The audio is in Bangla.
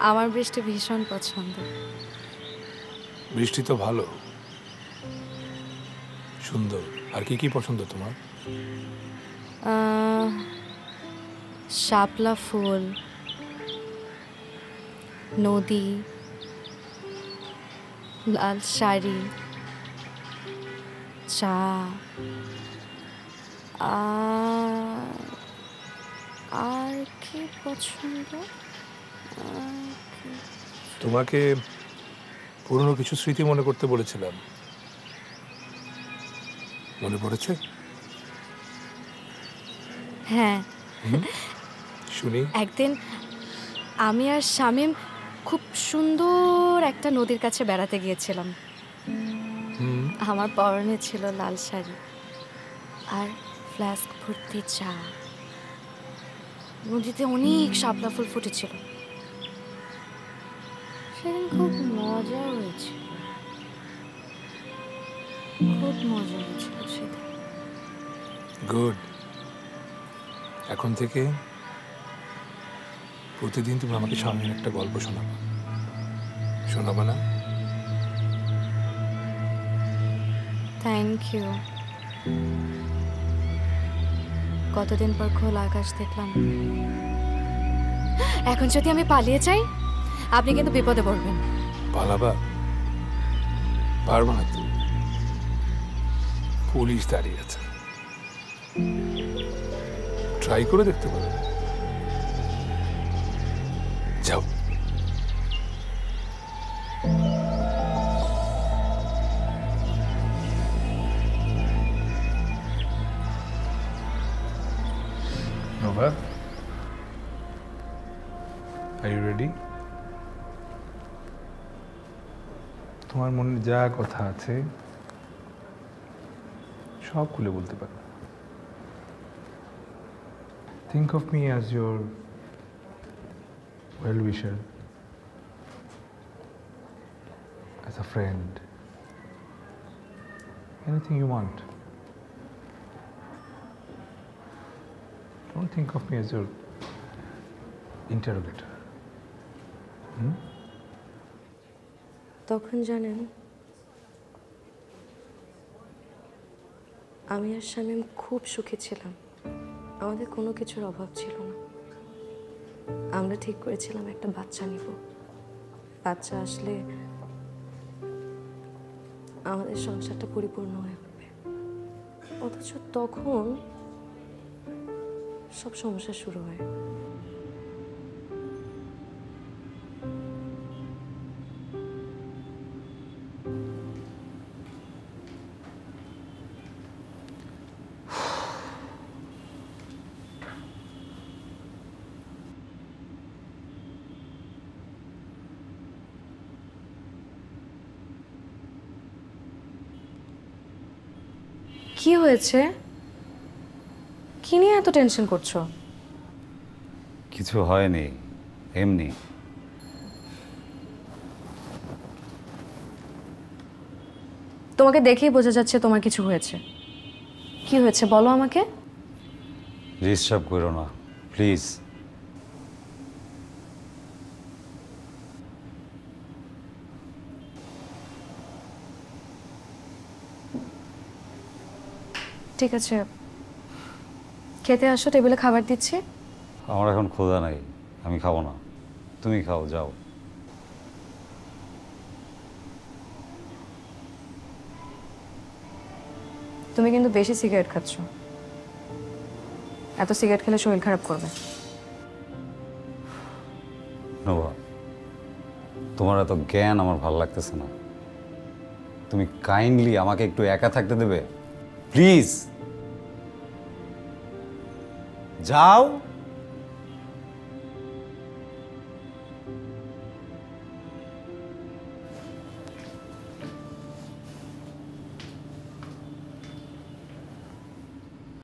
আমার বৃষ্টি ভীষণ পছন্দ। বৃষ্টি তো ভালো, সুন্দর। আর কি কি পছন্দ তোমার? শাপলা ফুল, নদী, লাল শাড়ি, চা, আর কি পছন্দ? তোমাকে পুরনো কিছু স্মৃতি মনে করতে বলেছিলাম, মনে পড়েছে? হ্যাঁ, শুনি। একদিন আমি আর শামীম খুব সুন্দর একটা নদীর কাছে বেড়াতে গিয়েছিলাম। আমার পরনে ছিল লাল শাড়ি আর ফ্লাস্ক ভর্তি চা। নদীতে অনেক শাপলা ফুল ফুটেছিল। সেদিন খুব মজা হয়েছিল, খুব মজা হয়েছিল সেদিন। গুড। এখন থেকে প্রতিদিন তুমি আমাকে স্বামীর একটা গল্প শোনাবা, শোনাবা না? Thank you. কতদিন পর খোলা আকাশ দেখলাম। এখন যদি আমি পালিয়ে যাই, আপনি কিন্তু বিপদে পড়বেন। পালাবা? পারবা না তো, পুলিশ দাঁড়িয়ে আছে। ট্রাই করে দেখতে পারো। যাও। Nova, are you ready? তোমার মনে যা কথা আছে সব খুলে বলতে পারো। Think of me as your well-wisher, as a friend, anything you want. Don't think of me as your interrogator. তখন জানেন, আমি আর শামীম খুব সুখী ছিলাম। আমাদের কোনো কিছুর অভাব ছিল না। আমরা ঠিক করেছিলাম একটা বাচ্চা নিব। বাচ্চা আসলে আমাদের সংসারটা পরিপূর্ণ হয়ে উঠবে। অথচ তখন সব সমস্যা শুরু হয়। কি হয়েছে? কি নিয়ে এত টেনশন করছো? কিছু হয়নি, এমনি। তোমাকে দেখেই বোঝা যাচ্ছে তোমার কিছু হয়েছে। কি হয়েছে বলো আমাকে। ডিস্টার্ব করো না প্লিজ। ঠিক আছে, খেতে আসো, টেবিলে খাবার দিচ্ছি। আমার এখন ক্ষুধা নাই, আমি খাবো না। তুমি খাও, যাও। তুমি কিন্তু বেশি সিগারেট খাচ্ছ। এত সিগারেট খেলে শরীর খারাপ করবে। নোভা, তোমার এত জ্ঞান আমার ভালো লাগতেছে না। তুমি কাইন্ডলি আমাকে একটু একা থাকতে দেবে প্লিজ? যাও।